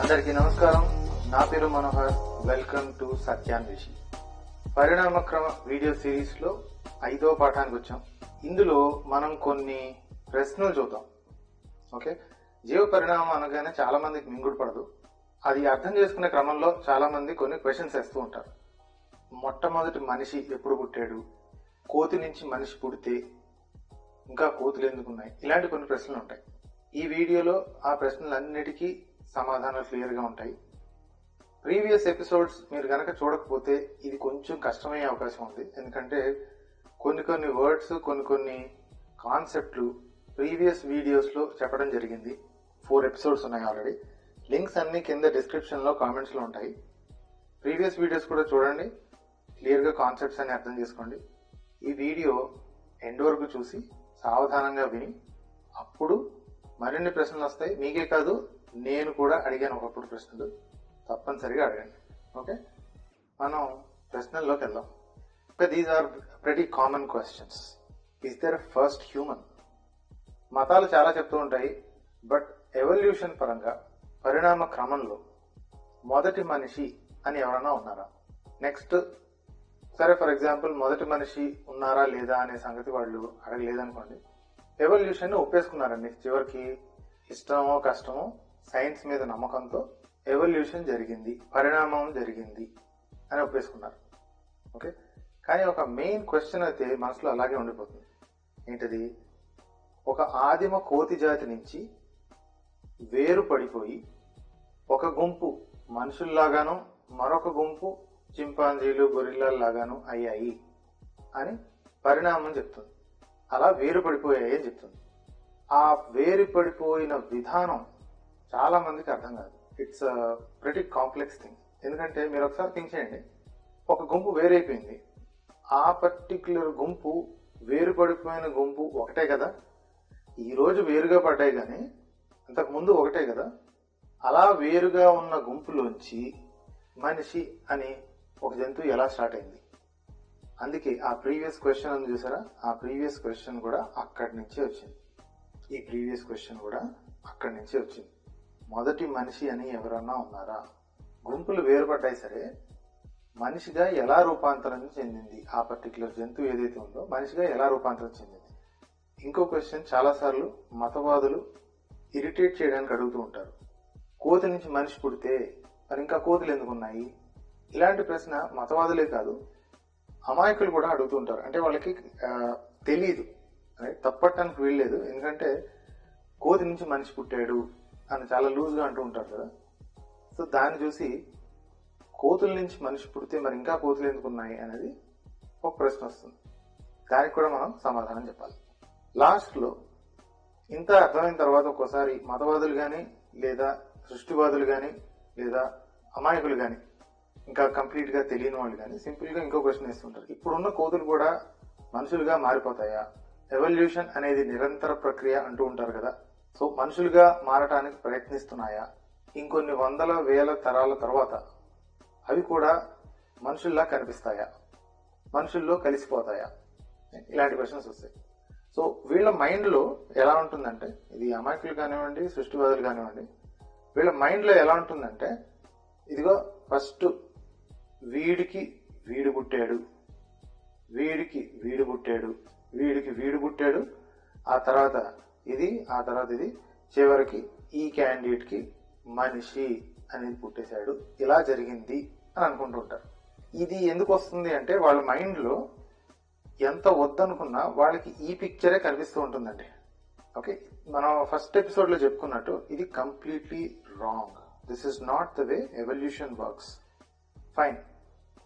అందరికీ నమస్కారం. నా పేరు మనోహర్. Welcome to Satyanveshi. పరిణామక్రమ వీడియో సిరీస్ లో 5వ పాఠానికి వచ్చాం. ఇందులో మనం కొన్ని ప్రశ్నలు చూద్దాం. ఓకే, జీవ పరిణామం అనగానే చాలా మందికి మింగుడు పడదు. అది అర్థం చేసుకునే క్రమంలో చాలా మంది కొన్ని క్వశ్చన్స్ వేస్తూ ఉంటారు. మొట్టమొదటి మనిషి ఎప్పుడు పుట్టాడు, కోతి నుంచి మనిషి పుడితే ఇంకా కోతులు ఎందుకున్నాయి, ఇలాంటి కొన్ని ప్రశ్నలు ఉంటాయి. ఈ వీడియోలో ఆ ప్రశ్నలన్నిటికీ సమాధానాలు క్లియర్ గా ఉంటాయి. ప్రీవియస్ ఎపిసోడ్స్ మీరు గనక చూడకపోతే ఇది కొంచెం కష్టమయ్యే అవకాశం ఉంది. ఎందుకంటే కొన్ని వర్డ్స్, కొన్ని కాన్సెప్ట్లు ప్రీవియస్ వీడియోస్ లో చెప్పడం జరిగింది. 4 ఎపిసోడ్స్ ఉన్నాయి ఆల్రెడీ. లింక్స్ అన్ని కింద డిస్క్రిప్షన్ లో కామెంట్స్ లో ఉంటాయి. ప్రీవియస్ వీడియోస్ కూడా చూడండి, క్లియర్ గా కాన్సెప్ట్స్ అన్ని అర్థం చేసుకోండి. ఈ వీడియో ఎండ్ వరకు చూసి సావధానంగా విని అప్పుడు మరిన్ని ప్రశ్నలు వస్తాయి. మీకే కాదు, నేను కూడా అడిగాను ఒకప్పుడు ప్రశ్నలు, తప్పనిసరిగా అడగండి. ఓకే, మనం ప్రశ్నల్లోకి వెళ్దాం. These are pretty common questions. Is there first human? మతాలు చాలా చెప్తూ ఉంటాయి, బట్ ఎవల్యూషన్ పరంగా పరిణామ క్రమంలో మొదటి మనిషి అని ఎవరన్నా ఉన్నారా? నెక్స్ట్, సరే ఫర్ ఎగ్జాంపుల్ మొదటి మనిషి ఉన్నారా లేదా అనే సంగతి వాళ్ళు అడగలేదనుకోండి, ఎవల్యూషన్ ని ఒప్పేసుకున్నారండి. చివరికి ఇష్టమో కష్టమో సైన్స్ మీద నమ్మకంతో ఎవల్యూషన్ జరిగింది, పరిణామం జరిగింది అని ఒప్పేసుకున్నారు. ఓకే, కానీ ఒక మెయిన్ క్వశ్చన్ అయితే మనసులో అలాగే ఉండిపోతుంది. ఏంటది? ఒక ఆదిమ కోతి జాతి నుంచి వేరు పడిపోయి ఒక గుంపు మనుషుల్లాగాను మరొక గుంపు చింపాంజీలు గొరిల్లాల్లాగాను అయ్యాయి అని పరిణామం చెప్తుంది. అలా వేరు పడిపోయాయి అని చెప్తుంది. ఆ వేరు పడిపోయిన విధానం చాలా మందికి అర్థం కాదు. It's pretty complex thing. ఎందుకంటే మీరు ఒకసారి థింక్ చేయండి, ఒక గుంపు వేరైపోయింది, ఆ పర్టిక్యులర్ గుంపు వేరు పడిపోయిన గుంపు ఒకటే కదా. ఈ రోజు వేరుగా పడ్డాయి కానీ అంతకు ముందు ఒకటే కదా. అలా వేరుగా ఉన్న గుంపులోంచి మనిషి అని ఒక జంతువు ఎలా స్టార్ట్ అయింది? అందుకే ఆ ప్రీవియస్ క్వశ్చన్ అని చూసారా, ఆ ప్రీవియస్ క్వశ్చన్ కూడా అక్కడి నుంచే వచ్చింది. ఈ ప్రీవియస్ క్వశ్చన్ కూడా అక్కడి నుంచే వచ్చింది. మొదటి మనిషి అని ఎవరన్నా ఉన్నారా? గుంపులు వేరుపడ్డాయి, సరే మనిషిగా ఎలా రూపాంతరం చెందింది? ఆ పర్టికులర్ జంతువు ఏదైతే ఉందో మనిషిగా ఎలా రూపాంతరం చెందింది? ఇంకో క్వశ్చన్ చాలా సార్లు మతవాదులు ఇరిటేట్ చేయడానికి అడుగుతూ ఉంటారు. కోతి నుంచి మనిషి పుడితే మరి ఇంకా కోతులు ఎందుకున్నాయి? ఇలాంటి ప్రశ్న మతవాదులే కాదు, అమాయకులు కూడా అడుగుతూ ఉంటారు. అంటే వాళ్ళకి తెలీదు, తప్పట్టడానికి వీల్లేదు. ఎందుకంటే కోతి నుంచి మనిషి పుట్టాడు అని చాలా లూజ్గా అంటూ ఉంటారు కదా. సో దాన్ని చూసి కోతుల నుంచి మనిషి పుడితే మరి ఇంకా కోతులు ఎందుకున్నాయి అనేది ఒక ప్రశ్న వస్తుంది. దానికి కూడా మనం సమాధానం చెప్పాలి. లాస్ట్లో ఇంత అర్థమైన తర్వాత ఒక్కోసారి మతవాదులు కానీ లేదా సృష్టివాదులు కానీ లేదా అమాయకులు కానీ ఇంకా కంప్లీట్ గా తెలియని వాళ్ళు కానీ సింపుల్ గా ఇంకో క్వశ్చన్ వేస్తుంటారు. ఇప్పుడున్న కోతులు కూడా మనుషులుగా మారిపోతాయా? ఎవల్యూషన్ అనేది నిరంతర ప్రక్రియ అంటూ ఉంటారు కదా. సో మనుషులుగా మారటానికి ప్రయత్నిస్తున్నాయా? ఇంకొన్ని వందల వేల తరాల తర్వాత అవి కూడా మనుషుల్లా కనిపిస్తాయా? మనుషుల్లో కలిసిపోతాయా? ఇలాంటి క్వశ్చన్స్ వస్తాయి. సో వీళ్ళ మైండ్ లో ఎలా ఉంటుందంటే, ఇది అమాయకులు కానివ్వండి సృష్టివాదులు కానివ్వండి, వీళ్ళ మైండ్ లో ఎలా ఉంటుందంటే, ఇదిగో ఫస్ట్ వీడికి వీడు పుట్టాడు, వీడికి వీడు పుట్టాడు, వీడికి వీడు పుట్టాడు, ఆ తర్వాత ఇది, ఆ తర్వాత ఇది, చివరికి ఈ క్యాండిడేట్ కి మనిషి అనేది పుట్టేశాడు, ఇలా జరిగింది అని అనుకుంటుంటారు. ఇది ఎందుకు వస్తుంది అంటే వాళ్ళ మైండ్ లో ఎంత వద్దనుకున్నా వాళ్ళకి ఈ పిక్చరే కనిపిస్తూ ఉంటుందండి. ఓకే, మనం ఫస్ట్ ఎపిసోడ్ లో చెప్పుకున్నట్టు ఇది completely wrong. This is not the way evolution works. Fine,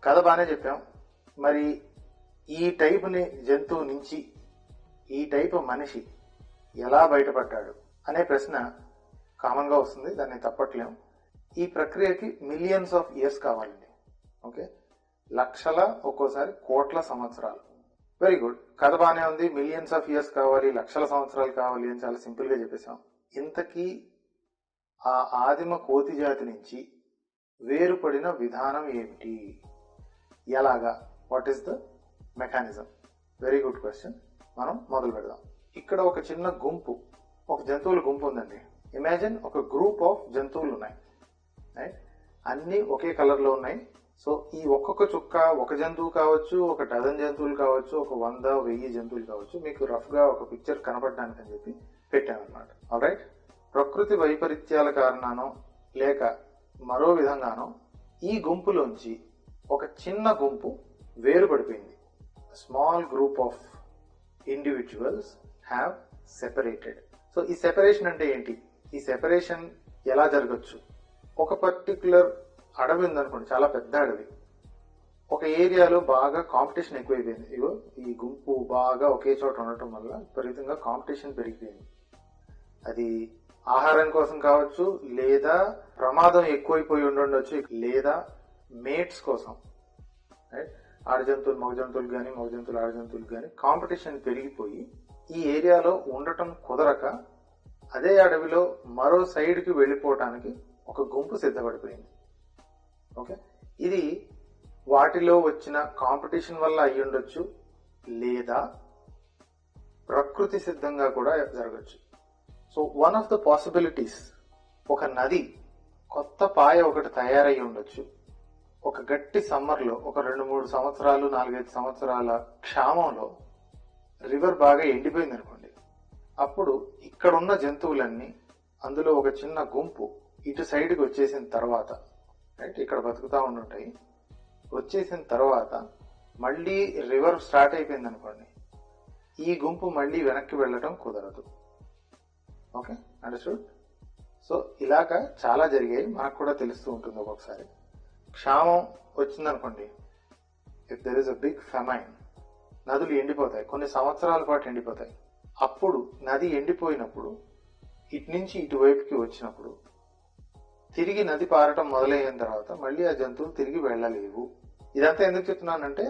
కథ బాగానే చెప్పాం. మరి ఈ టైప్ జంతువు నుంచి ఈ టైప్ మనిషి ఎలా బయటపడ్డాడు అనే ప్రశ్న కామన్ గా వస్తుంది, దాన్ని తప్పట్లేము. ఈ ప్రక్రియకి మిలియన్స్ ఆఫ్ ఇయర్స్ కావాలండి. ఓకే, లక్షల, ఒక్కోసారి కోట్ల సంవత్సరాలు. వెరీ గుడ్, కథ బాగానే ఉంది. మిలియన్స్ ఆఫ్ ఇయర్స్ కావాలి, లక్షల సంవత్సరాలు కావాలి అని చాలా సింపుల్ గా చెప్పేశాం. ఇంతకీ ఆ ఆదిమ కోతి జాతి నుంచి వేరుపడిన విధానం ఏమిటి? ఎలాగా? What is the mechanism? Very good question. మనం మొదలు పెడదాం. ఇక్కడ ఒక చిన్న గుంపు, ఒక జంతువుల గుంపు ఉందండి. ఇమాజిన్ ఒక గ్రూప్ ఆఫ్ జంతువులు ఉన్నాయి. రైట్, అన్ని ఒకే కలర్ లో ఉన్నాయి. సో ఈ ఒక్కొక్క చుక్క ఒక జంతువు కావచ్చు, ఒక డజన్ జంతువులు కావచ్చు, ఒక 100, 1000 జంతువులు కావచ్చు. మీకు రఫ్ గా ఒక పిక్చర్ కనపడడానికి అని చెప్పి పెట్టాను అనమాట. ఆల్రైట్, ప్రకృతి వైపరీత్యాల కారణానో లేక మరో విధంగానో ఈ గుంపులోంచి ఒక చిన్న గుంపు వేరుపడిపోయింది. Small group of individuals have separated. So ఈ సెపరేషన్ అంటే ఏంటి? ఈ సెపరేషన్ ఎలా జరగచ్చు? ఒక పర్టికులర్ అడవి ఉందనుకోండి, చాలా పెద్ద అడవి. ఒక ఏరియాలో బాగా కాంపిటీషన్ ఎక్కువైపోయింది. ఇగో ఈ గుంపు బాగా ఒకే చోట ఉండటం వల్ల విపరీతంగా కాంపిటీషన్ పెరిగిపోయింది. అది ఆహారం కోసం కావచ్చు, లేదా ప్రమాదం ఎక్కువైపోయి ఉండొచ్చు, లేదా మేట్స్ కోసం. రైట్, ఆడ జంతువులు మగ జంతువులు కానీ, మగ జంతువులు ఆడ జంతువులు కానీ కాంపిటీషన్ పెరిగిపోయి ఈ ఏరియాలో ఉండటం కుదరక అదే అడవిలో మరో సైడ్కి వెళ్ళిపోవటానికి ఒక గుంపు సిద్ధపడిపోయింది. ఓకే, ఇది వాటిలో వచ్చిన కాంపిటీషన్ వల్ల అయ్యి ఉండొచ్చు, లేదా ప్రకృతి సిద్ధంగా కూడా జరగచ్చు. So one of the possibilities, ఒక నది కొత్త పాయ ఒకటి తయారయ్యి ఉండొచ్చు. ఒక గట్టి సమ్మర్లో ఒక 2-3 సంవత్సరాలు 4-5 సంవత్సరాల క్షామంలో రివర్ బాగా ఎండిపోయింది అనుకోండి. అప్పుడు ఇక్కడున్న జంతువులన్నీ అందులో ఒక చిన్న గుంపు ఇటు సైడ్కి వచ్చేసిన తర్వాత, రైట్, ఇక్కడ బతుకుతా ఉండుంటాయి. వచ్చేసిన తర్వాత మళ్ళీ రివర్ స్టార్ట్ అయిపోయింది అనుకోండి, ఈ గుంపు మళ్ళీ వెనక్కి వెళ్ళటం కుదరదు. Okay, understood? సో ఇలాగా చాలా జరిగాయి, మనకు కూడా తెలుస్తూ ఉంటుంది. ఒక్కొక్కసారి క్షామం వచ్చిందనుకోండి, if there is a big famine, నదులు ఎండిపోతాయి, కొన్ని సంవత్సరాల పాటు ఎండిపోతాయి. అప్పుడు నది ఎండిపోయినప్పుడు ఇటు నుంచి ఇటువైపుకి వచ్చినప్పుడు తిరిగి నది పారటం మొదలైన తర్వాత మళ్ళీ ఆ జంతువులు తిరిగి వెళ్ళలేవు. ఇదంతా ఎందుకు చెప్తున్నానంటే,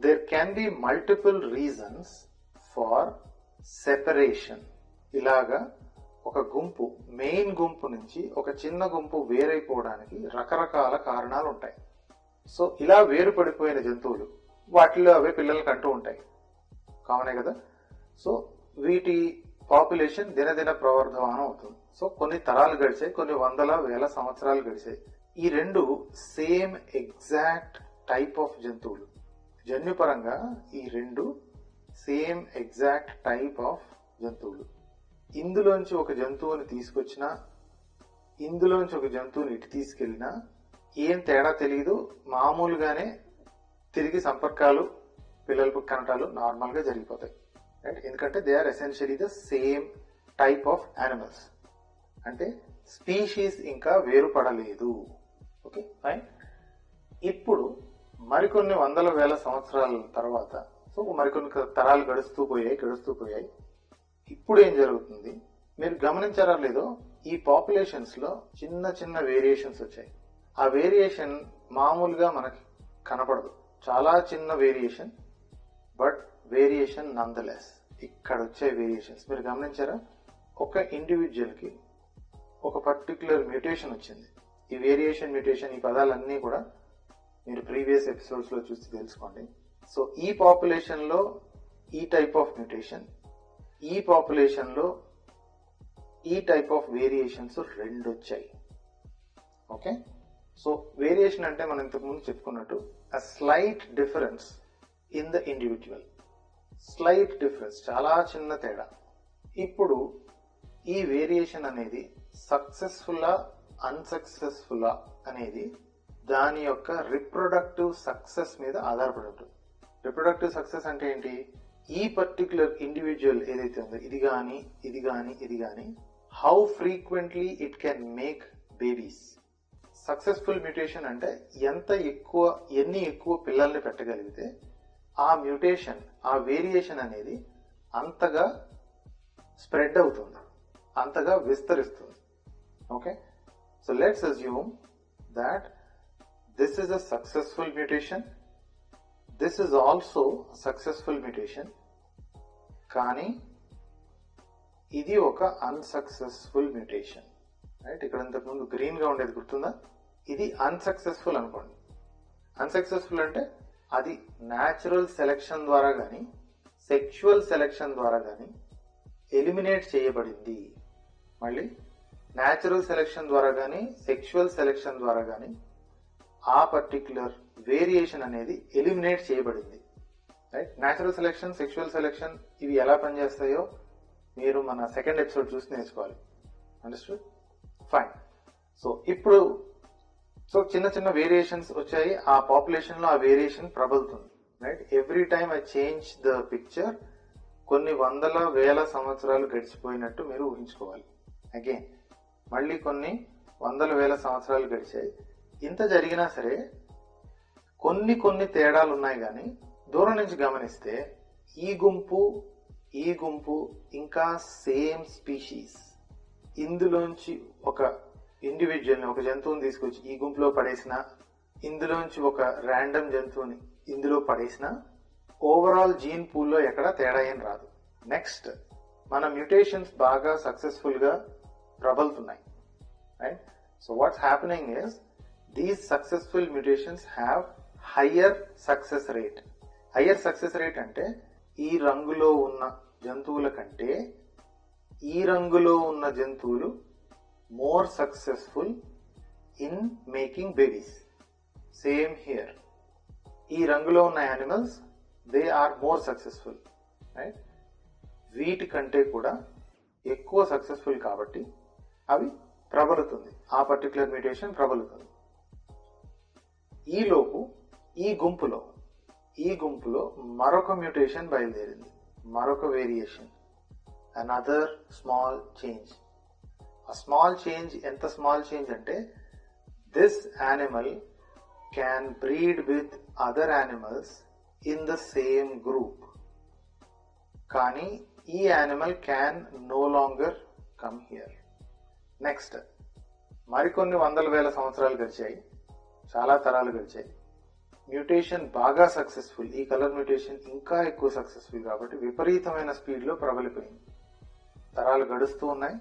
there can be multiple reasons for separation. ఇలాగా ఒక గుంపు, మెయిన్ గుంపు నుంచి ఒక చిన్న గుంపు వేరైపోవడానికి రకరకాల కారణాలు ఉంటాయి. సో ఇలా వేరుపడిపోయిన జంతువులు వాటిలో అవే పిల్లలకి అంటూ ఉంటాయి, కామనే కదా. సో వీటి పాపులేషన్ దినదిన ప్రవర్ధమానం అవుతుంది. సో కొన్ని తరాలు గడిచాయి, కొన్ని 100,000 సంవత్సరాలు గడిచాయి. ఈ రెండు సేమ్ ఎగ్జాక్ట్ టైప్ ఆఫ్ జంతువులు, జన్యుపరంగా ఈ రెండు సేమ్ ఎగ్జాక్ట్ టైప్ ఆఫ్ జంతువులు. ఇందులోంచి ఒక జంతువుని తీసుకొచ్చినా, ఇందులోంచి ఒక జంతువుని ఇటు తీసుకెళ్లినా ఏం తేడా తెలియదు. మామూలుగానే తిరిగి సంపర్కాలు, పిల్లలు కనటాలు నార్మల్ గా జరిగిపోతాయి. రైట్, ఎందుకంటే they are essentially the same type of animals. అంటే స్పీషీస్ ఇంకా వేరుపడలేదు. Okay, fine. ఇప్పుడు మరికొన్ని 100,000 సంవత్సరాల తర్వాత, సో మరికొన్ని తరాలు గడుస్తూ పోయాయి. ఇప్పుడు ఏం జరుగుతుంది మీరు గమనించారా లేదో, ఈ పాపులేషన్స్ లో చిన్న చిన్న వేరియేషన్స్ వచ్చాయి. ఆ వేరియేషన్ మామూలుగా మనకి కనపడదు, చాలా చిన్న variation, but variation Nanda less. ఇక్కడ వచ్చే వేరియేషన్స్ మీరు గమనించారా? ఒక ఇండివిజువల్ కి ఒక పర్టికులర్ మ్యూటేషన్ వచ్చింది. ఈ వేరియేషన్, మ్యూటేషన్, ఈ పదాలన్నీ కూడా మీరు ప్రీవియస్ ఎపిసోడ్స్ లో చూసి తెలుసుకోండి. సో ఈ పాపులేషన్ లో ఈ టైప్ ఆఫ్ మ్యూటేషన్, ఈ పాపులేషన్ లో ఈ టైప్ ఆఫ్ వేరియేషన్స్ 2 వచ్చాయి. ఓకే, సో వేరియేషన్ అంటే మనం ఇంతకు ముందు చెప్పుకున్నట్టు a slight difference in the individual. Slight difference, చాలా చిన్న తేడా. ఇప్పుడు ఈ వేరియేషన్ అనేది సక్సెస్ఫుల్లా అన్సక్సెస్ఫుల్లా అనేది దాని యొక్క రిప్రొడక్టివ్ సక్సెస్ మీద ఆధారపడి ఉంటుంది. రిప్రొడక్టివ్ సక్సెస్ అంటే ఏంటి? ఈ పర్టికులర్ ఇండివిజువల్ ఏదైతే ఉందో, ఇది గాని how frequently it can make babies. Successful mutation అంటే ఎన్ని ఎక్కువ పిల్లల్ని పెట్టగలిగితే ఆ మ్యూటేషన్, ఆ వేరియేషన్ అనేది అంతగా స్ప్రెడ్ అవుతుంది, అంతగా విస్తరిస్తుంది. Okay, so let's assume that this is a successful mutation, this is also a successful mutation, కానీ ఇది ఒక అన్సక్సెస్ఫుల్ మ్యూటేషన్. రైట్, ఇక్కడ ఇంతకు ముందు గ్రీన్ గా ఉండేది గుర్తుందా? ఇది అన్సక్సెస్ఫుల్ అనుకోండి. అన్సక్సెస్ఫుల్ అంటే అది న్యాచురల్ సెలెక్షన్ ద్వారా గాని, సెక్షువల్ సెలెక్షన్ ద్వారా గాని ఎలిమినేట్ చేయబడింది. మళ్ళీ న్యాచురల్ సెలెక్షన్ ద్వారా కానీ సెక్షువల్ సెలెక్షన్ ద్వారా కానీ ఆ పర్టిక్యులర్ వేరియేషన్ అనేది ఎలిమినేట్ చేయబడింది. Right? Natural selection, sexual selection ఇవి ఎలా పనిచేస్తాయో మీరు మన సెకండ్ ఎపిసోడ్ చూసి నేర్చుకోవాలి. అండర్స్టూడ్? ఫైన్. సో ఇప్పుడు చిన్న చిన్న వేరియేషన్స్ వచ్చాయి, ఆ పాపులేషన్ లో ఆ వేరియేషన్ ప్రబలుతుంది. Right? Every time I change the picture కొన్ని వందల వేల సంవత్సరాలు గడిచిపోయినట్టు మీరు ఊహించుకోవాలి. అగైన్ మళ్ళీ కొన్ని వందల వేల సంవత్సరాలు గడిచాయి. ఇంత జరిగినా సరే కొన్ని తేడాలు ఉన్నాయి, కానీ దూరం నుంచి గమనిస్తే ఈ గుంపు ఇంకా సేమ్ స్పీషీస్, ఇందులోంచి ఒక ఇండివిజువల్ని, ఒక జంతువుని తీసుకొచ్చి ఈ గుంపులో పడేసిన, ఇందులోంచి ఒక ర్యాండమ్ జంతువుని ఇందులో పడేసిన ఓవరాల్ జీన్ పూల్లో ఎక్కడ తేడా ఏం రాదు. నెక్స్ట్, మన మ్యూటేషన్స్ బాగా సక్సెస్ఫుల్ గా ప్రబలుతున్నాయి. Right? So what's happening is these successful mutations have higher success rate. Higher success rate అంటే ఈ రంగులో ఉన్న జంతువుల కంటే ఈ రంగులో ఉన్న జంతువులు more successful in making babies. Same here, ఈ రంగులో ఉన్న animals they are more successful. Right? వీటి కంటే కూడా ఎక్కువ సక్సెస్ఫుల్ కాబట్టి అవి ప్రబలుతుంది, ఆ పర్టికులర్ మ్యూటేషన్ ప్రబలుతుంది. ఈలోపు ఈ గుంపులో మరొక మ్యూటేషన్ బయలుదేరింది, మరొక వేరియేషన్, అనదర్ స్మాల్ చేంజ్. ఆ స్మాల్ చేంజ్ ఎంత స్మాల్ చేంజ్ అంటే this animal can breed with other animals in the same group, కానీ ఈ animal can no longer come here. Next, మరికొన్ని వందల వేల సంవత్సరాలు గడిచాయి, చాలా తరాలు గడిచాయి. మ్యూటేషన్ బాగా సక్సెస్ఫుల్, ఈ కలర్ మ్యూటేషన్ ఇంకా ఎక్కువ సక్సెస్ఫుల్ కాబట్టి విపరీతమైన స్పీడ్ లో ప్రబలిపోయింది. తరాలు గడుస్తూ ఉన్నాయి.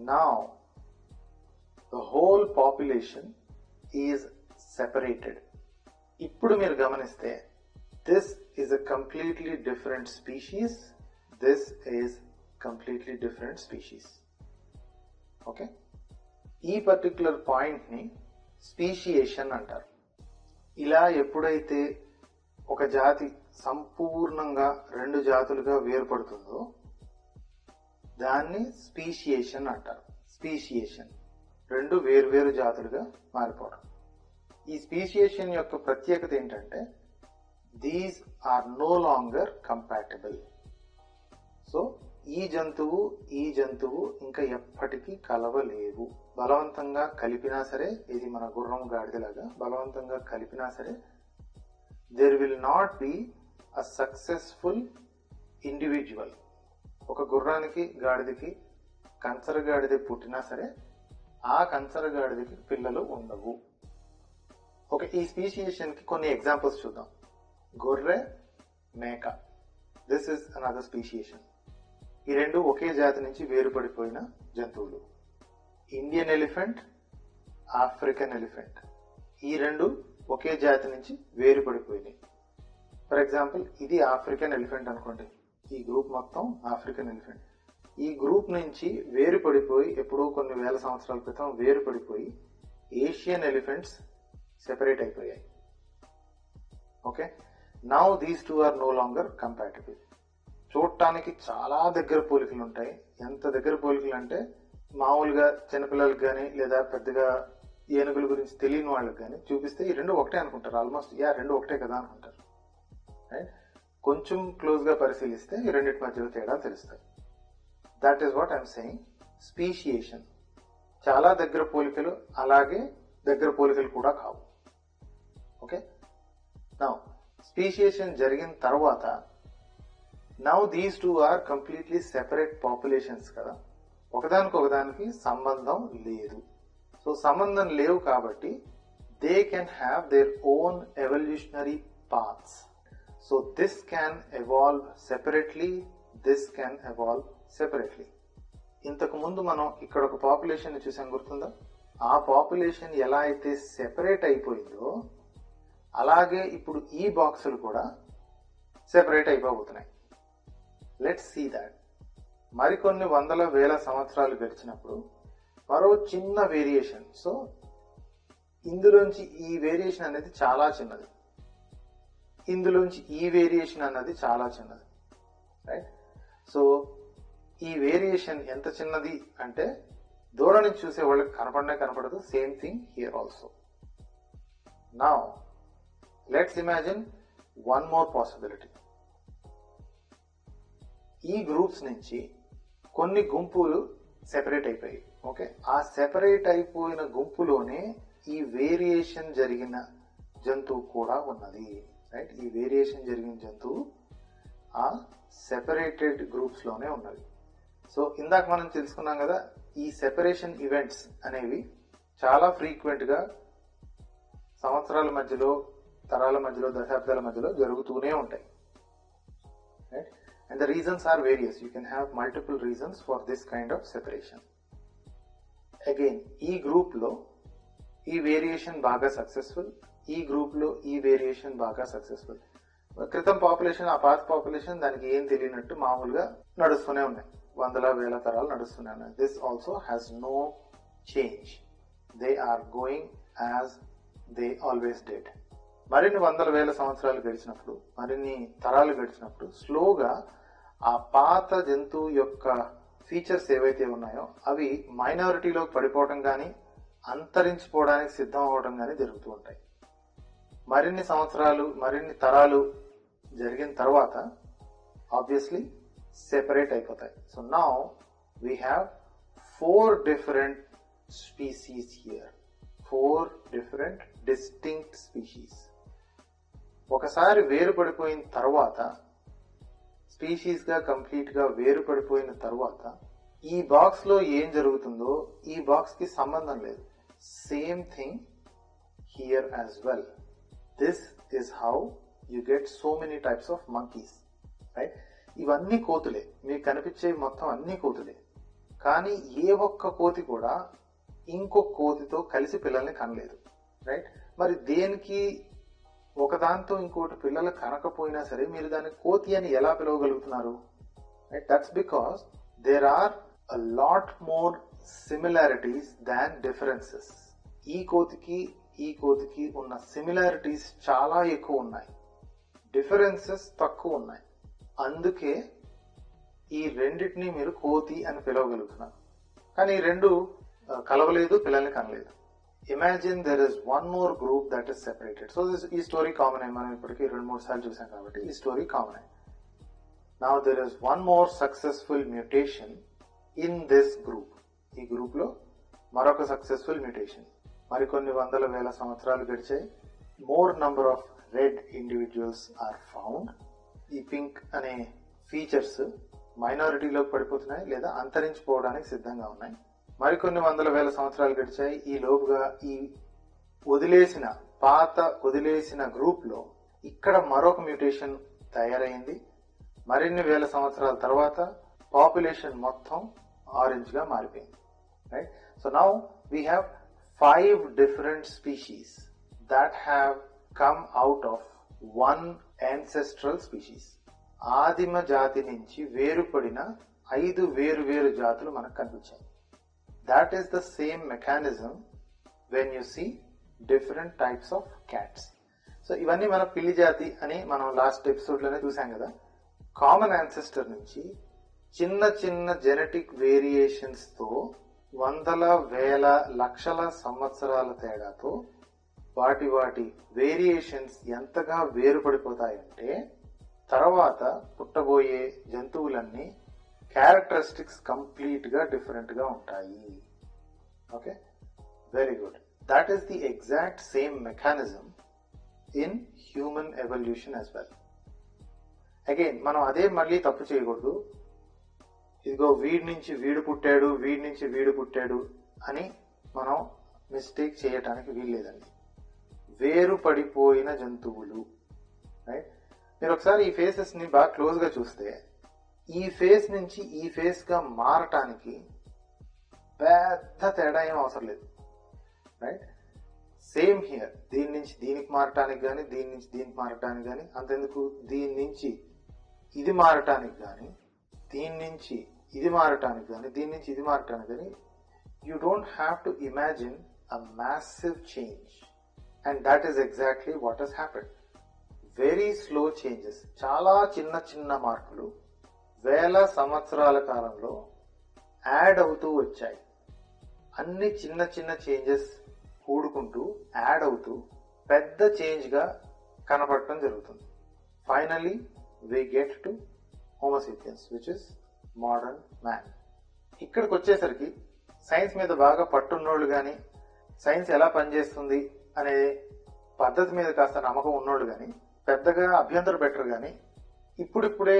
Now the whole population is separated. ఇప్పుడు మీరు గమనిస్తే this is a completely different species, this is completely different species. Okay, ఈ పర్టిక్యులర్ పాయింట్ ని స్పీషియేషన్ అంటారు. ఇలా ఎప్పుడైతే ఒక జాతి సంపూర్ణంగా రెండు జాతులుగా వేరుపడుతుందో దాన్ని స్పీషియేషన్ అంటారు. స్పీషియేషన్, రెండు వేర్వేరు జాతులుగా మారిపోవడం. ఈ స్పీషియేషన్ యొక్క ప్రత్యేకత ఏంటంటే these are no longer compatible. So ఈ జంతువు ఇంకా ఎప్పటికీ కలవలేవు. బలవంతంగా కలిపినా సరే, ఇది మన గుర్రం గాడిదలాగా బలవంతంగా కలిపినా సరే there will not be a successful individual. ఒక గుర్రానికి గాడిదకి కంచర గాడిద పుట్టినా సరే ఆ కంచర గాడిదకి పిల్లలు ఉండవు. ఓకే, ఈ స్పీషియేషన్ కి కొన్ని ఎగ్జాంపుల్స్ చూద్దాం. గొర్రె, మేక, దిస్ ఇస్ అనదర్ స్పీషియేషన్. ఈ రెండు ఒకే జాతి నుంచి వేరుపడిపోయిన జంతువులు. ఇండియన్ ఎలిఫెంట్, ఆఫ్రికన్ ఎలిఫెంట్, ఈ రెండు ఒకే జాతి నుంచి వేరుపడిపోయినాయి. ఫర్ ఎగ్జాంపుల్, ఇది ఆఫ్రికన్ ఎలిఫెంట్ అనుకోండి, ఈ గ్రూప్ మొత్తం ఆఫ్రికన్ ఎలిఫెంట్. ఈ గ్రూప్ నుంచి వేరుపడిపోయి ఎప్పుడో కొన్ని వేల సంవత్సరాల క్రితం వేరుపడిపోయి ఏషియన్ ఎలిఫెంట్స్ సెపరేట్ అయిపోయాయి. Okay, now these two are no longer compatible. చూడటానికి చాలా దగ్గర పోలికలు ఉంటాయి. ఎంత దగ్గర పోలికలు అంటే మామూలుగా చిన్నపిల్లలకు కానీ లేదా పెద్దగా ఏనుగుల గురించి తెలియని వాళ్ళకి కానీ చూపిస్తే ఈ రెండు ఒకటే అనుకుంటారు. ఆల్మోస్ట్ రెండు ఒకటే కదా అనుకుంటారు. రైట్? కొంచెం క్లోజ్ గా పరిశీలిస్తే ఈ రెండింటి మధ్యలో తేడా తెలుస్తాయి. That is what I'm saying, speciation. చాలా దగ్గర పోలికలు, అలాగే దగ్గర పోలికలు కూడా కావు. ఓకే, నౌ స్పీషియేషన్ జరిగిన తర్వాత now these two are completely separate populations కదా, ఒకదానికి సంబంధం లేదు. సో సంబంధం లేవు కాబట్టి they can have their own evolutionary paths. So this can evolve separately, this can evolve separately. ఇంతకు ముందు మనం ఇక్కడ ఒక పాపులేషన్ చూసాం, గుర్తుందా? ఆ పాపులేషన్ ఎలా అయితే సెపరేట్ అయిపోయిందో అలాగే ఇప్పుడు ఈ బాక్సులు కూడా సెపరేట్ అయిపోతున్నాయి. Let's see that. మరికొన్ని వందల వేల సంవత్సరాలు గడిచినప్పుడు మరో చిన్న వేరియేషన్. సో ఇందులోంచి ఈ వేరియేషన్ అనేది చాలా చిన్నది, ఇందులోంచి ఈ వేరియేషన్ అన్నది చాలా చిన్నది, రైట్? సో ఈ వేరియేషన్ ఎంత చిన్నది అంటే దూరం నుంచి చూసే వాళ్ళకి కనపడదు. Same thing here also. Now let's imagine one more possibility. ఈ గ్రూప్స్ నుంచి కొన్ని గుంపులు సెపరేట్ అయిపోయాయి. ఓకే, ఆ సెపరేట్ అయిపోయిన గుంపులోనే ఈ వేరియేషన్ జరిగిన జంతువు కూడా ఉన్నది, రైట్? ఈ వేరియేషన్ జరిగిన జంతువు ఆ సెపరేటెడ్ గ్రూప్స్ లోనే ఉన్నది. సో ఇందాక మనం తెలుసుకున్నాం కదా, ఈ సెపరేషన్ ఈవెంట్స్ అనేవి చాలా ఫ్రీక్వెంట్ గా సంవత్సరాల మధ్యలో, తరాల మధ్యలో, దశాబ్దాల మధ్యలో జరుగుతూనే ఉంటాయి, right? And the reasons are various. You can have multiple reasons for this kind of separation. Again, ఈ గ్రూప్ లో ఈ వేరియేషన్ బాగా సక్సెస్ఫుల్, ఈ గ్రూప్ లో ఈ వేరియేషన్ బాగా సక్సెస్ఫుల్. క్రితం పాపులేషన్, ఆ పాత పాపులేషన్ దానికి ఏం తెలియనట్టు మామూలుగా నడుస్తూనే ఉన్నాయి, వందల వేల తరాలు నడుస్తూనే ఉన్నాయి. This also has no change. They are going as they always did. మరిన్ని వందల వేల సంవత్సరాలు గడిచినప్పుడు, మరిన్ని తరాలు గడిచినప్పుడు స్లోగా ఆ పాత జంతువు యొక్క ఫీచర్స్ ఏవైతే ఉన్నాయో అవి మైనారిటీలోకి పడిపోవడం కానీ, అంతరించిపోవడానికి సిద్ధం అవడం కానీ జరుగుతూ ఉంటాయి. మరిన్ని సంవత్సరాలు, మరిన్ని తరాలు జరిగిన తర్వాత ఆబ్వియస్లీ సెపరేట్ అయిపోతాయి. So now we have 4 different species here. 4 different distinct species. ఒకసారి వేరుపడిపోయిన తర్వాత, స్పీషీస్ గా కంప్లీట్ గా వేరుపడిపోయిన తర్వాత ఈ బాక్స్ లో ఏం జరుగుతుందో ఈ బాక్స్ కి సంబంధం లేదు. Same thing here as well. This is how you get so many types of monkeys, right? ఇవన్నీ కోతులే, మీకు కనిపించేవి మొత్తం అన్ని కోతులే. కానీ ఏ ఒక్క కోతి కూడా ఇంకొక కోతితో కలిసి పిల్లల్ని కనలేదు, రైట్? మరి దేనికి ఒకదాంతో ఇంకోటి పిల్లలు కనకపోయినా సరే మీరు దాన్ని కోతి అని ఎలా పిలవగలుగుతున్నారు, right? That's because there are a lot more similarities than differences. ఈ కోతికి ఉన్న సిమిలారిటీస్ చాలా ఎక్కువ ఉన్నాయి, డిఫరెన్సెస్ తక్కువ ఉన్నాయి. అందుకే ఈ రెండింటినీ మీరు కోతి అని పిలవగలుగుతున్నారు. కానీ ఈ రెండు కలవలేదు, పిల్లల్ని కనలేదు. Imagine there is one more group that is separated. So ఈ స్టోరీ కామన్ అయ్యి మనం ఇప్పటికీ 2-3 సార్లు చూసాం కాబట్టి ఈ స్టోరీ కామన్ అయ్యి. Now there is one more successful mutation in this group. ఈ గ్రూప్ లో మరొక సక్సెస్ఫుల్ మ్యూటేషన్. మరికొన్ని వందల వేల సంవత్సరాలు గడిచాయి. More number of red individuals are found. ఈ పింక్ అనే ఫీచర్స్ మైనారిటీలోకి పడిపోతున్నాయి లేదా అంతరించిపోవడానికి సిద్ధంగా ఉన్నాయి. మరికొన్ని వందల వేల సంవత్సరాలు గడిచాయి. ఈ లోపుగా ఈ వదిలేసిన గ్రూప్ లో ఇక్కడ మరొక మ్యూటేషన్ తయారైంది. మరిన్ని వేల సంవత్సరాల తర్వాత పాపులేషన్ మొత్తం ఆరెంజ్ గా మారిపోయింది, right? So now we have 5 different species that have come out of one ancestral species. ఆదిమ జాతి నుంచి వేరుపడిన 5 వేరు జాతులు మనకు కనిపించాయి. That is the same mechanism when you see different types of cats. So ఇవన్నీ మన పిల్లి జాతి అని మనం లాస్ట్ ఎపిసోడ్ లోనే చూసాం కదా. కామన్ యాన్సెస్టర్ నుంచి చిన్న జెనెటిక్ వేరియేషన్స్ తో వందల వేల లక్షల సంవత్సరాల తేడాతో వాటి వేరియేషన్స్ ఎంతగా వేరుపడిపోతాయంటే తర్వాత పుట్టబోయే జంతువులన్నీ క్యారెక్టరిస్టిక్స్ కంప్లీట్ గా డిఫరెంట్ గా ఉంటాయి. Okay, very good. That is the exact same mechanism in human evolution as well. Again మనం అదే మళ్ళీ తప్పు చేయకూడదు. ఇదిగో వీడి నుంచి వీడు పుట్టాడు అని మనం మిస్టేక్ చేయటానికి వీల్లేదండి. వేరు పడిపోయిన జంతువులు, రైట్? మీరు ఒకసారి ఈ ఫేసెస్ ని బాగా క్లోజ్ గా చూస్తే ఈ ఫేస్ నుంచి ఈ ఫేస్ గా మారటానికి పెద్ద తేడా ఏం అవసరం లేదు, రైట్? Same here. దీని నుంచి దీనికి మారటానికి కానీ, దీని నుంచి దీనికి మారటానికి కానీ, అంతెందుకు దీని నుంచి ఇది మారటానికి కానీ, దీని నుంచి ఇది మారటానికి కానీ, దీని నుంచి ఇది మారటానికి కానీ You don't have to imagine a massive change, and that is exactly what has happened. Very slow changes, చాలా చిన్న చిన్న మార్పులు వేల సంవత్సరాల కాలంలో యాడ్ అవుతూ వచ్చాయి. అన్ని చిన్న చిన్న చేంజెస్ కూడుకుంటూ యాడ్ అవుతూ పెద్ద చేంజ్ గా కనపడటం జరుగుతుంది. Finally we get to Homo sapiens, which is modern man. ఇక్కడికి వచ్చేసరికి సైన్స్ మీద బాగా పట్టున్నోళ్ళు కానీ, సైన్స్ ఎలా పనిచేస్తుంది అనే పద్ధతి మీద కాస్త నమ్మకం ఉన్నోళ్ళు కానీ, పెద్దగా అభ్యంతరం పెట్టరు కానీ, ఇప్పుడిప్పుడే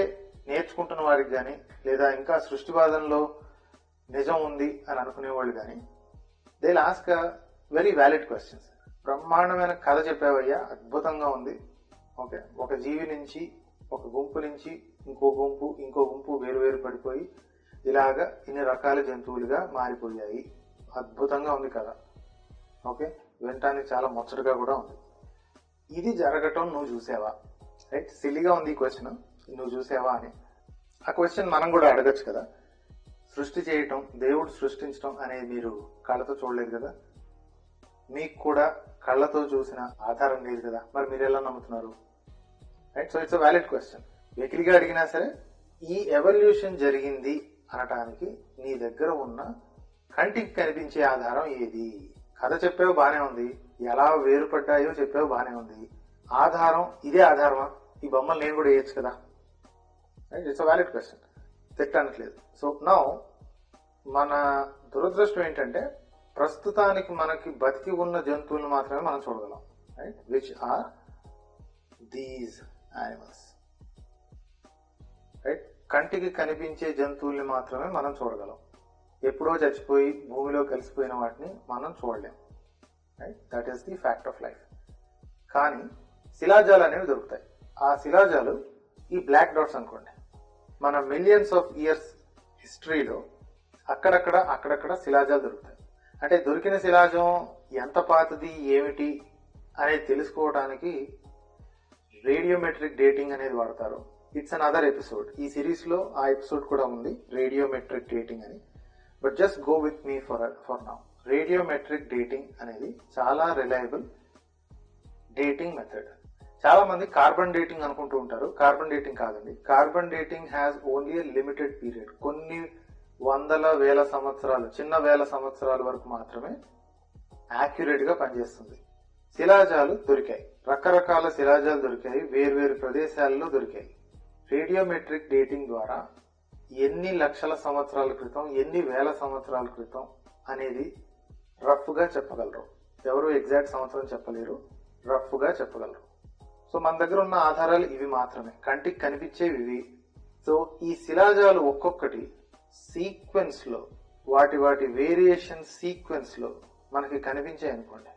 నేర్చుకుంటున్న వారికి కానీ, లేదా ఇంకా సృష్టివాదంలో నిజం ఉంది అని అనుకునేవాళ్ళు కానీ, they will ask very valid questions. బ్రహ్మాండమైన కథ చెప్పావయ్యా, అద్భుతంగా ఉంది. ఓకే, ఒక జీవి నుంచి, ఒక గుంపు నుంచి ఇంకో గుంపు వేరు పడిపోయి ఇలాగా ఇన్ని రకాల జంతువులుగా మారిపోయాయి. అద్భుతంగా ఉంది కదా. ఓకే, వినటానికి చాలా ముచ్చటగా కూడా ఉంది. ఇది జరగటం నువ్వు చూసావా? రైట్, సిల్లీగా ఉంది ఈ క్వశ్చన్, నువ్వు చూసావా అని. ఆ క్వశ్చన్ మనం కూడా అడగచ్చు కదా. సృష్టి చేయటం, దేవుడు సృష్టించడం అనేది మీరు కళ్ళతో చూడలేదు కదా, మీకు కూడా కళ్ళతో చూసిన ఆధారం లేదు కదా, మరి మీరు ఎలా నమ్ముతున్నారు? Right, so it's a valid question. వెకిలిగా అడిగినా సరే ఈ ఎవల్యూషన్ జరిగింది అనటానికి నీ దగ్గర ఉన్న కంటికి కనిపించే ఆధారం ఏది? కథ చెప్పేవో బానే ఉంది, ఎలా వేరుపడ్డాయో చెప్పేవో బానే ఉంది, ఆధారం ఇదే ఆధారమా? ఈ బొమ్మలు నేను కూడా వేయచ్చు కదా. Right, it's a valid question, తిట్టనట్లేదు. సో నౌ మన దురదృష్టం ఏంటంటే ప్రస్తుతానికి మనకి బతికి ఉన్న జంతువులను మాత్రమే మనం చూడగలం. Right, which are these animals. Right, కంటికి కనిపించే జంతువుల్ని మాత్రమే మనం చూడగలం. ఎప్పుడో చచ్చిపోయి భూమిలో కలిసిపోయిన వాటిని మనం చూడలేం. Right, that is the fact of life. కానీ శిలాజాలు అనేవి దొరుకుతాయి. ఆ శిలాజాలు ఈ బ్లాక్ డాట్స్ అనుకోండి. మన మిలియన్స్ ఆఫ్ ఇయర్స్ హిస్టరీలో అక్కడక్కడ శిలాజాలు దొరుకుతాయి. అంటే దొరికిన శిలాజం ఎంత పాతది ఏమిటి అనేది తెలుసుకోవడానికి రేడియోమెట్రిక్ డేటింగ్ అనేది వాడతారు. It's an other episode. ఈ సిరీస్ లో ఆ ఎపిసోడ్ కూడా ఉంది, రేడియోమెట్రిక్ డేటింగ్ అని. But just go with me for now. Radiometric dating అనేది చాలా రిలయబుల్ డేటింగ్ మెథడ్. చాలా మంది కార్బన్ డేటింగ్ అనుకుంటూ ఉంటారు. కార్బన్ డేటింగ్ కాదండి. Carbon dating has only limited period. కొన్ని వందల వేల సంవత్సరాలు, చిన్న వేల సంవత్సరాల వరకు మాత్రమే యాక్యురేట్ గా పనిచేస్తుంది. శిలాజాలు దొరికాయి, రకరకాల శిలాజాలు దొరికాయి, వేర్వేరు ప్రదేశాలలో దొరికాయి. రేడియోమెట్రిక్ డేటింగ్ ద్వారా ఎన్ని లక్షల సంవత్సరాల క్రితం, ఎన్ని వేల సంవత్సరాల క్రితం అనేది రఫ్ గా చెప్పగలరు. ఎవరు ఎగ్జాక్ట్ సంవత్సరం చెప్పలేరు, రఫ్ గా చెప్పగలరు. సో మన దగ్గర ఉన్న ఆధారాలు ఇవి మాత్రమే, కంటికి కనిపించేవి ఇవి. సో ఈ శిలాజాలు ఒక్కొక్కటి సీక్వెన్స్ లో, వాటి వేరియేషన్ సీక్వెన్స్ లో మనకి కనిపించాయి అనుకోండి.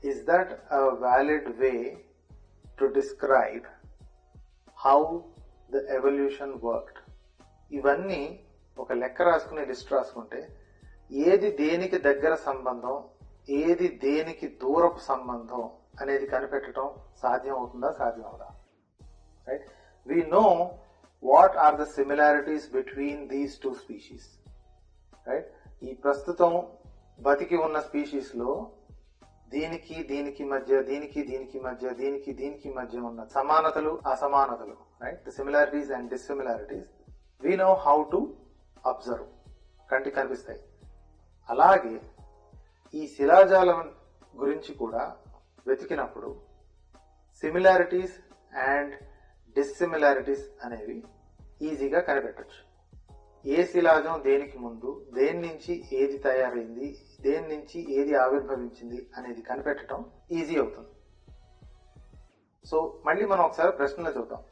Is that a valid way to describe how the evolution worked? ఇవన్నీ ఒక లెక్క రాసుకునే లిస్ట్ రాసుకుంటే ఏది దేనికి దగ్గర సంబంధం, ఏది దేనికి దూరపు సంబంధం అనేది కనిపెట్టడం సాధ్యం అవుతుందా, సాధ్యం అవుదా? Right, we know what are the similarities between these two species. Right, ఈ ప్రస్తుతం బతికి ఉన్న స్పీషీస్ లో దీనికి మధ్య, దీనికి మధ్య ఉన్న సమానతలు, అసమానతలు, right, the similarities and dissimilarities we know how to observe, కంటికి కనిపిస్తాయి. అలాగే ఈ శిలాజాలం గురించి కూడా వెతికినప్పుడు సిమిలారిటీస్ అండ్ డిస్సిమిలారిటీస్ అనేవి ఈజీగా కనిపెట్టచ్చు. ఏ శిలాజం దేనికి ముందు, దేని నుంచి ఏది తయారైంది, దేని నుంచి ఏది ఆవిర్భవించింది అనేది కనిపెట్టడం ఈజీ అవుతుంది. సో మళ్ళీ మనం ఒకసారి ప్రశ్నలు చూద్దాం.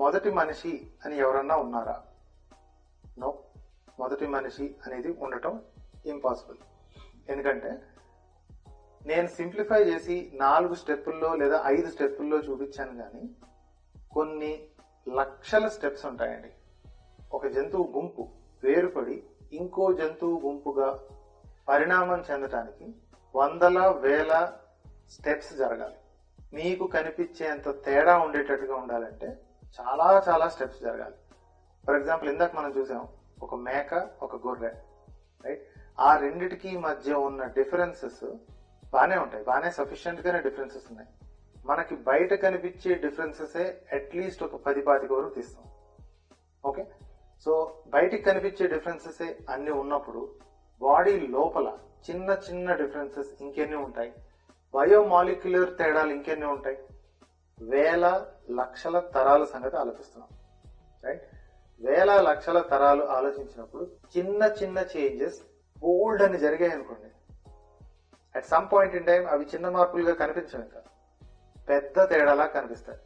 మొదటి మనిషి అని ఎవరన్నా ఉన్నారా? నో, మొదటి మనిషి అనేది ఉండటం ఇంపాసిబుల్. ఎందుకంటే నేను సింప్లిఫై చేసి 4 స్టెప్పుల్లో లేదా 5 స్టెప్పుల్లో చూపించాను, కానీ కొన్ని లక్షల స్టెప్స్ ఉంటాయండి. ఒక జంతువు గుంపు వేరుపడి ఇంకో జంతువు గుంపుగా పరిణామం చెందటానికి వందల వేల స్టెప్స్ జరగాలి. మీకు కనిపించేంత తేడా ఉండేటట్టుగా ఉండాలంటే చాలా చాలా స్టెప్స్ జరగాలి. ఫర్ ఎగ్జాంపుల్ ఇందాక మనం చూసాం, ఒక మేక, ఒక గొర్రె. రైట్? ఆ రెండిటికి మధ్య ఉన్న డిఫరెన్సెస్ బాగానే ఉంటాయి, బాగానే సఫిషియెంట్ గానే డిఫరెన్సెస్ ఉన్నాయి. మనకి బయట కనిపించే డిఫరెన్సెస్ అట్లీస్ట్ ఒక 10-15 వరకు తీస్తాం. ఓకే, సో బయటికి కనిపించే డిఫరెన్సెస్ అన్ని ఉన్నప్పుడు బాడీ లోపల చిన్న చిన్న డిఫరెన్సెస్ ఇంకెన్ని ఉంటాయి? బయోమాలిక్యులర్ తేడాలు ఇంకెన్ని ఉంటాయి? వేల లక్షల తరాల సంగతి ఆలోచిస్తున్నాం. రైట్? వేల లక్షల తరాలు ఆలోచించినప్పుడు చిన్న చిన్న చేంజెస్ బోల్డ్ అని జరిగాయి అనుకోండి, at some point in time అవి చిన్న మార్పులుగా కనిపించవు, ఇంకా పెద్ద తేడాలా కనిపిస్తాయి.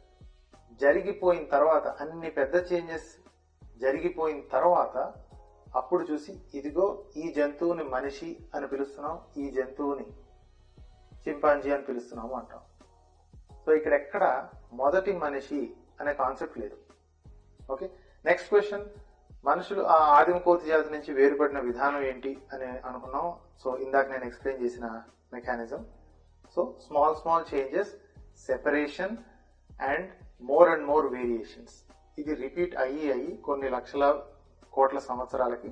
జరిగిపోయిన తర్వాత, అన్ని పెద్ద చేంజెస్ జరిగిపోయిన తర్వాత అప్పుడు చూసి ఇదిగో ఈ జంతువుని మనిషి అని పిలుస్తున్నాం, ఈ జంతువుని చింపాంజీ అని పిలుస్తున్నాము అంటాం. సో ఇక్కడ ఎక్కడ మొదటి మనిషి అనే కాన్సెప్ట్ లేదు. ఓకే, నెక్స్ట్ క్వశ్చన్, మనుషులు ఆ ఆదిమ కోతి జాతి నుంచి వేరుపడిన విధానం ఏంటి అని అనుకున్నాం. సో ఇందాక నేను ఎక్స్ప్లెయిన్ చేసిన mechanism. So small changes, separation and more variations. ఇది రిపీట్ అయ్యి కొన్ని లక్షల కోట్ల సంవత్సరాలకి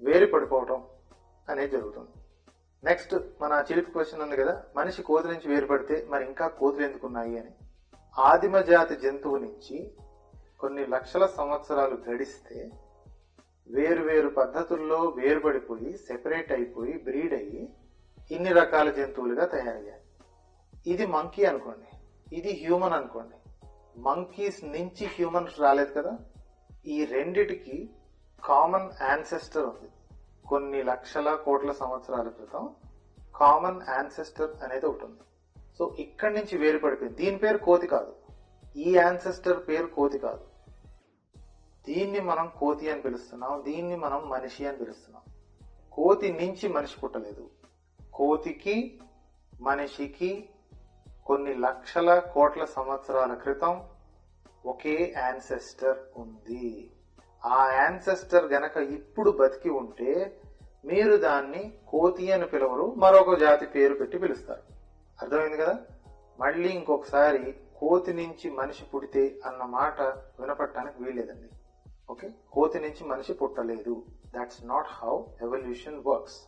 వేరు పడిపోవటం అనేది జరుగుతుంది. నెక్స్ట్ మన చిలిపి క్వశ్చన్ ఉంది కదా, మనిషి కోతి నుంచి వేరుపడితే మరి ఇంకా కోతులు ఎందుకున్నాయి అని. ఆదిమ జాతి జంతువు నుంచి కొన్ని లక్షల సంవత్సరాలు గడిస్తే వేరు పద్ధతుల్లో వేరుపడిపోయి సెపరేట్ అయిపోయి బ్రీడ్ అయ్యి ఇన్ని రకాల జంతువులుగా తయారయ్యాయి. ఇది మంకీ అనుకోండి, ఇది హ్యూమన్ అనుకోండి. మంకీస్ నుంచి హ్యూమన్స్ రాలేదు కదా. ఈ రెండిటికి కామన్ యాన్సెస్టర్ ఉంది. కొన్ని లక్షల కోట్ల సంవత్సరాల క్రితం కామన్ యాన్సెస్టర్ అనేది ఒకటి ఉంది. సో ఇక్కడి నుంచి వేరుపడిపోయింది. దీని పేరు కోతి కాదు, ఈ యాన్సెస్టర్ పేరు కోతి కాదు. దీన్ని మనం కోతి అని పిలుస్తున్నాం, దీన్ని మనం మనిషి అని పిలుస్తున్నాం. కోతి నుంచి మనిషి పుట్టలేదు. కోతికి మనిషికి కొన్ని లక్షల కోట్ల సంవత్సరాల క్రితం ఒకే యాన్సెస్టర్ ఉంది. ఆ యాన్సెస్టర్ గనక ఇప్పుడు బతికి ఉంటే మీరు దాన్ని కోతి అని పిలవరు, మరొక జాతి పేరు పెట్టి పిలుస్తారు. అర్థమైంది కదా. మళ్ళీ ఇంకొకసారి కోతి నుంచి మనిషి పుడితే అన్న మాట వినపడటానికి వీల్లేదండి. ఓకే, కోతి నుంచి మనిషి పుట్టలేదు. That's not how evolution works.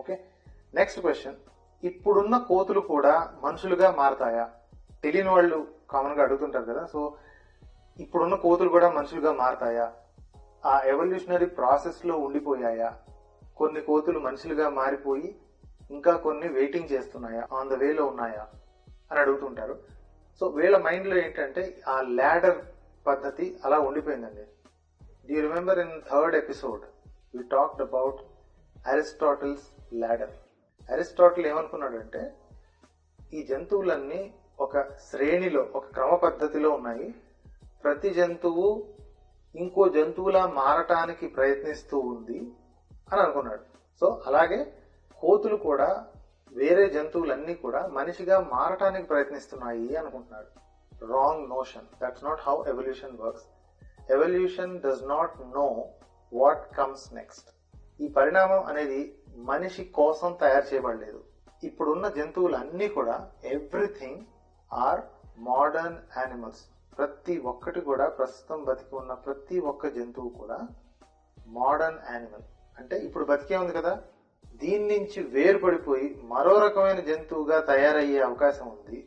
Okay, next question, ఇప్పుడున్న కోతులు కూడా మనుషులుగా మారతాయా? తెలియని వాళ్ళు కామన్ గా అడుగుతుంటారు కదా. సో ఇప్పుడున్న కోతులు కూడా మనుషులుగా మారతాయా? ఆ ఎవల్యూషనరీ ప్రాసెస్ లో ఉండిపోయాయా? కొన్ని కోతులు మనుషులుగా మారిపోయి ఇంకా కొన్ని వెయిటింగ్ చేస్తున్నాయా, ఆన్ ద వేలో ఉన్నాయా అని అడుగుతుంటారు. సో వీళ్ళ మైండ్ లో ఏంటంటే ఆ ల్యాడర్ పద్ధతి అలా ఉండిపోయిందండి. Do you remember in third episode we talked about Aristotle's ladder. Aristotle ఏమనుకున్నాడంటే ఈ జంతువులన్నీ ఒక శ్రేణిలో, ఒక క్రమ పద్ధతిలో ఉన్నాయి. ప్రతి జంతువు ఇంకో జంతువులా మారటానికి ప్రయత్నిస్తూ ఉంది అని అనుకున్నాడు. సో అలాగే కోతులు కూడా వేరే జంతువులన్నీ కూడా మనిషిగా మారటానికి ప్రయత్నిస్తున్నాయి అనుకుంటున్నాడు. Wrong notion. That's not how evolution works. Evolution does not know what comes next. ఈ పరిణామం అనేది మనిషి కోసం తయారు చేయబడలేదు. ఇప్పుడున్న జంతువులన్నీ కూడా ఎవ్రీథింగ్ ఆర్ మోడర్న్ యానిమల్స్. ప్రతి ఒక్కటి కూడా, ప్రస్తుతం బతికి ఉన్న ప్రతి ఒక్క జంతువు కూడా మోడర్న్ యానిమల్. అంటే ఇప్పుడు బతికే ఉంది కదా, దీని నుంచి వేరుపడిపోయి మరో రకమైన జంతువుగా తయారయ్యే అవకాశం ఉంది.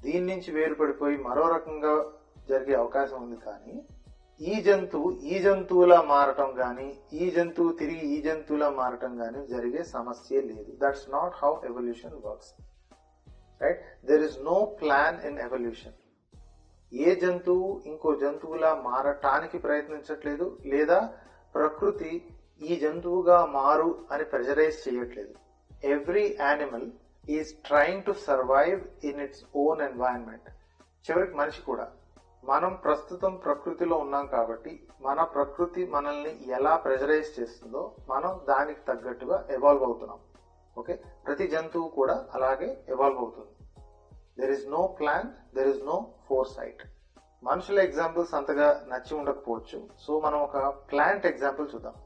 దీని నుంచి వేరుపడిపోయి మరో రకంగా జరిగే అవకాశం ఉంది. కానీ ఈ జంతువులా మారటం గాని, ఈ జంతువు తిరిగి ఈ జంతువులా మారటం గాని జరిగే సమస్య లేదు. That's not how evolution works. Right? There is no plan in evolution. ఏ జంతువు ఇంకో జంతువులా మారటానికి ప్రయత్నించట్లేదు, లేదా ప్రకృతి ఈ జంతువుగా మారు అని ప్రెజరైజ్ చేయట్లేదు. Every animal is trying to survive in its own environment. చివరికి మనిషి కూడా. మనం ప్రస్తుతం ప్రకృతిలో ఉన్నాం కాబట్టి మన ప్రకృతి మనల్ని ఎలా ప్రెజరైజ్ చేస్తుందో మనం దానికి తగ్గట్టుగా ఎవాల్వ్ అవుతున్నాం. ఓకే, ప్రతి జంతువు కూడా అలాగే ఎవాల్వ్ అవుతుంది. There is no plan, there is no foresight. మనుషుల ఎగ్జాంపుల్స్ అంతగా నచ్చి ఉండకపోవచ్చు. సో మనం ఒక ప్లాంట్ ఎగ్జాంపుల్ చూద్దాం,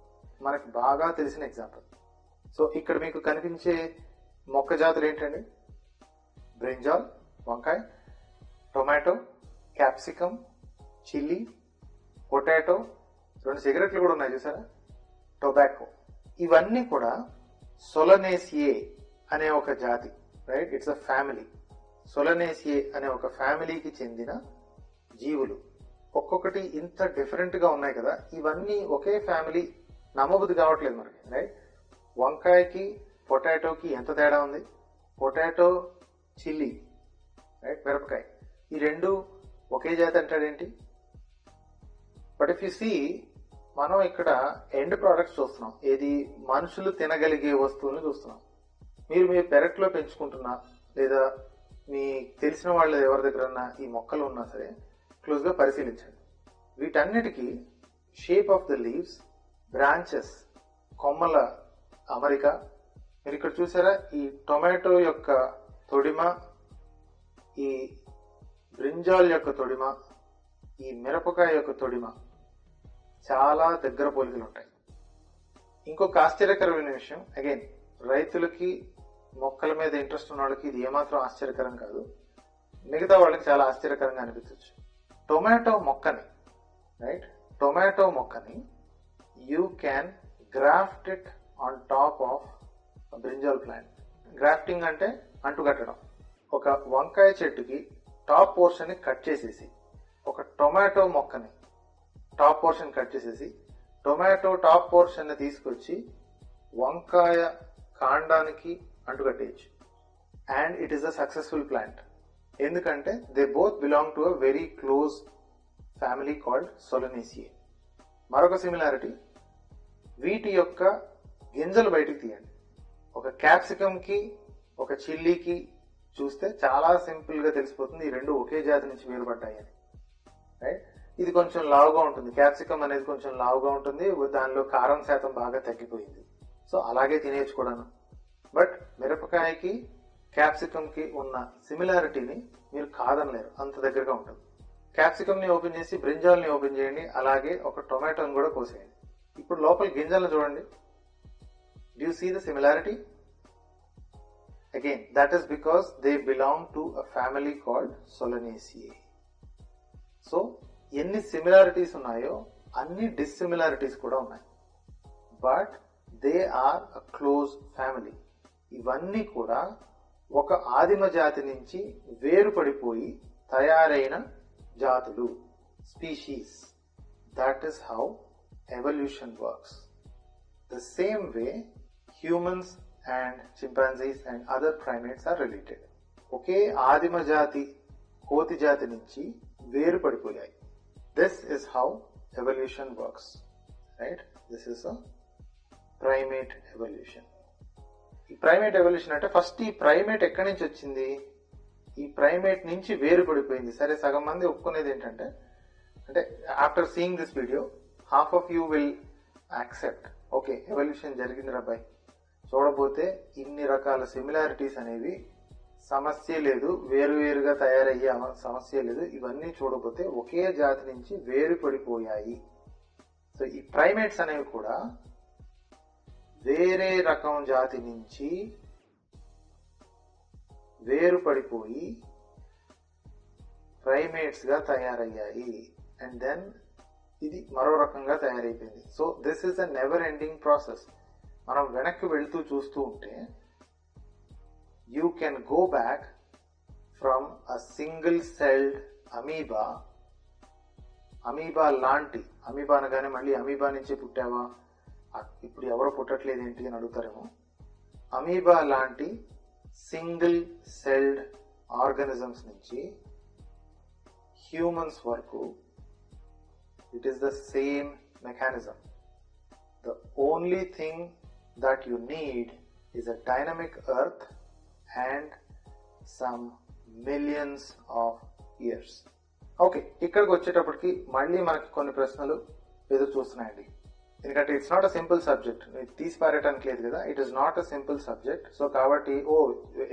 మనకి బాగా తెలిసిన ఎగ్జాంపుల్. సో ఇక్కడ మీకు కనిపించే మొక్క జాతులు ఏంటండి? బ్రింజాల్, వంకాయ, టొమాటో, క్యాప్సికమ్, చిల్లీ, పొటాటో, 2 సిగరెట్లు కూడా ఉన్నాయి చూసారా, టొబాకో. ఇవన్నీ కూడా సొలనేసియే అనే ఒక జాతి, right? It's a family. Solanaceae అనే ఒక ఫ్యామిలీకి చెందిన జీవులు. ఒక్కొక్కటి ఇంత డిఫరెంట్ గా ఉన్నాయి కదా, ఇవన్నీ ఒకే ఫ్యామిలీ నమ్మబుద్ధి కావట్లేదు మనకి, రైట్? వంకాయకి పొటాటోకి ఎంత తేడా ఉంది? పొటాటో చిల్లీ, రైట్, మిరపకాయ, ఈ రెండు ఒకే జాతి అంటాడేంటి? బట్ ఇఫ్ యు సీ, మనం ఇక్కడ ఎండ్ ప్రోడక్ట్స్ చూస్తున్నాం. ఏది? మనుషులు తినగలిగే వస్తువులను చూస్తున్నాం. మీరు మీ పెరట్లో పెంచుకుంటున్నా లేదా మీ తెలిసిన వాళ్ళు ఎవరి దగ్గర ఈ మొక్కలు ఉన్నా సరే క్లోజ్ గా పరిశీలించండి. వీటన్నిటికీ shape of the leaves, branches, కొమ్మల అమరిక. మీరు ఇక్కడ చూసారా? ఈ టొమాటో యొక్క తొడిమ, ఈ బ్రింజాల్ యొక్క తొడిమ, ఈ మిరపకాయ యొక్క తొడిమ చాలా దగ్గర పోలికలు ఉంటాయి. ఇంకొక ఆశ్చర్యకరమైన విషయం, అగైన్ రైతులకి మొక్కల మీద ఇంట్రెస్ట్ ఉన్న వాళ్ళకి ఇది ఏమాత్రం ఆశ్చర్యకరం కాదు, మిగతా వాళ్ళకి చాలా ఆశ్చర్యకరంగా అనిపించవచ్చు. టొమాటో మొక్కని, రైట్, టొమాటో మొక్కని you can graft it on top of brinjal plant. Grafting అంటే అంటుకట్టడం. ఒక వంకాయ చెట్టుకి టాప్ పోర్షన్ ని కట్ చేసేసి ఒక టొమాటో మొక్కని టాప్ పోర్షన్ కట్ చేసేసి టొమాటో టాప్ పోర్షన్ ని తీసుకొచ్చి వంకాయ కాండానికి అంటుకట్టేయచ్చు. And it is a successful plant. ఎందుకంటే they both belong to a very close family called solanaceae. మరొక సిమిలారిటీ, వీటి యొక్క గింజలు బయటికి తీయండి. ఒక క్యాప్సికమ్ కి ఒక చిల్లీకి చూస్తే చాలా సింపుల్ గా తెలిసిపోతుంది ఈ రెండు ఒకే జాతి నుంచి వేరుపడ్డాయి అని, రైట్? ఇది కొంచెం లావుగా ఉంటుంది, క్యాప్సికమ్ అనేది కొంచెం లావుగా ఉంటుంది, దానిలో కారం శాతం బాగా తగ్గిపోయింది, సో అలాగే తినేయచ్చు కూడాను. బట్ మిరపకాయకి క్యాప్సికమ్ కి ఉన్న సిమిలారిటీని మీరు కాదనలేరు, అంత దగ్గరగా ఉంటుంది. క్యాప్సికమ్ ని ఓపెన్ చేసి బ్రింజాల్ ని ఓపెన్ చేయండి, అలాగే ఒక టొమాటోని కూడా కోసేయండి. ఇప్పుడు లోపల గింజలను చూడండి. Do you see the similarity? Again, that is because they belong to a family called Solanaceae. So, ఎన్ని సిమిలారిటీస్ ఉన్నాయో అన్ని డిస్సిమిలారిటీస్ కూడా ఉన్నాయి. But they are a close family. ఇవన్నీ కూడా ఒక ఆదిమ జాతి నుంచి వేరుపడిపోయి తయారైన జాతులు, species. That is how evolution works. The same way humans and chimpanzees and other primates are related. ఒకే ఆదిమ జాతి కోతి జాతి నుంచి వేరుపడిపోయాయి. This is how evolution works, right? This is a primate evolution. ఈ ప్రైమేట్ ఎవల్యూషన్ అంటే ఫస్ట్ ఈ ప్రైమేట్ ఎక్కడి నుంచి వచ్చింది? ఈ ప్రైమేట్ నుంచి వేరుపడిపోయింది. సరే, సగం మంది ఒప్పుకునేది ఏంటంటే, అంటే after seeing this video half of you will accept, okay evolution జరిగింది రాబాయ్, చూడబోతే ఇన్ని రకాల సిమిలారిటీస్ అనేవి సమస్య లేదు, వేరువేరుగా తయారయ్యే సమస్య లేదు, ఇవన్నీ చూడబోతే ఒకే జాతి నుంచి వేరుపడిపోయాయి. సో ఈ ప్రైమేట్స్ అనేవి కూడా వేరే రకం జాతి నుంచి వేరుపడిపోయి ప్రైమేట్స్ గా తయారయ్యాయి. అండ్ దెన్ ఇది మరో రకంగా తయారైపోయింది. So this is a never ending process. మనం వెనక్కి వెళ్తూ చూస్తూ ఉంటే you can go back from a single celled amoeba లాంటి, అమీబా అనగానే మళ్ళీ అమీబా నుంచి పుట్టావా, ఇప్పుడు ఎవరో పుట్టట్లేదు ఏంటి అని అడుగుతారేమో. అమీబా లాంటి సింగిల్ సెల్డ్ ఆర్గానిజమ్స్ నుంచి హ్యూమన్స్ వరకు it is the same mechanism. The only thing that you need is a dynamic earth and some millions of years. Okay, ఇక్కడికి వచ్చేటప్పటికి మళ్ళీ మనకి కొన్ని ప్రశ్నలు ఎదురు చూస్తున్నాయండి. ఎందుకంటే it's not a simple subject, తీసి పారేయడానికి లేదు కదా, it is not a simple subject. So కాబట్టి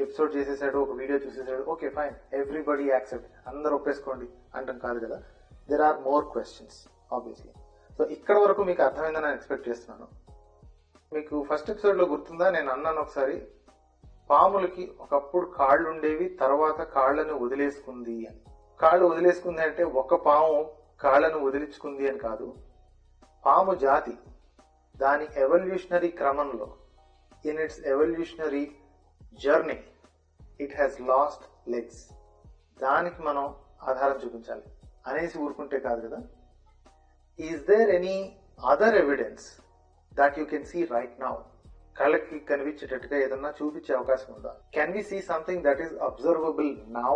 ఎపిసోడ్ చేసేసాడు, ఒక వీడియో చూసేసాడు, ఓకే ఫైన్, ఎవ్రీబడి యాక్సెప్ట్, అందరూ ఒప్పేసుకోండి అంటాం కాదు కదా. There are more questions obviously. So ఇక్కడ వరకు మీకు అర్థమైందని నేను ఎక్స్పెక్ట్ చేస్తున్నాను. మీకు ఫస్ట్ ఎపిసోడ్ లో గుర్తుందా, నేను అన్నాను ఒకసారి, పాములకి ఒకప్పుడు కాళ్ళు ఉండేవి, తర్వాత కాళ్ళను వదిలేసుకుంది అని. కాళ్ళు వదిలేసుకుంది అంటే ఒక పాము కాళ్ళను వదిలించుకుంది అని కాదు, పాము జాతి, దాని ఎవల్యూషనరీ క్రమంలో in its evolutionary journey it has lost legs, దానికి మనం ఆధారం చూపించాలి అనేసి ఊరుకుంటే కాదు కదా. Is there any other evidence that you can see right now? కళ్ళకి కనిపించేటట్టుగా ఏదన్నా చూపించే అవకాశం ఉందా? Can we see something that is observable now?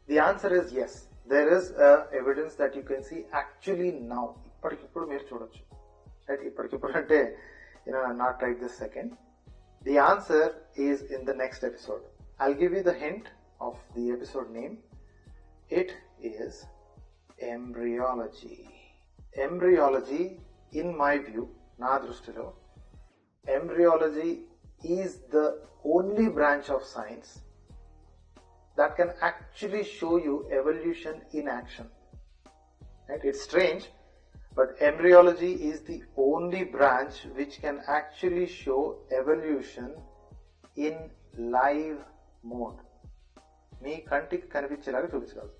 The answer is yes, there is evidence that you can see actually now. ఇప్పటికిప్పుడు మీరు చూడొచ్చు. Right, ఇప్పటికిప్పుడు అంటే not right this second. The answer is in the next episode. I'll give you the hint of the episode name. It is embryology. Embryology, in my view, na drushtilo, embryology is the only branch of science that can actually show you evolution in action. Right? It's strange, but embryology is the only branch which can actually show evolution in live mode. మీ కంటికి కనిపించేలాగా చూపించగలదు.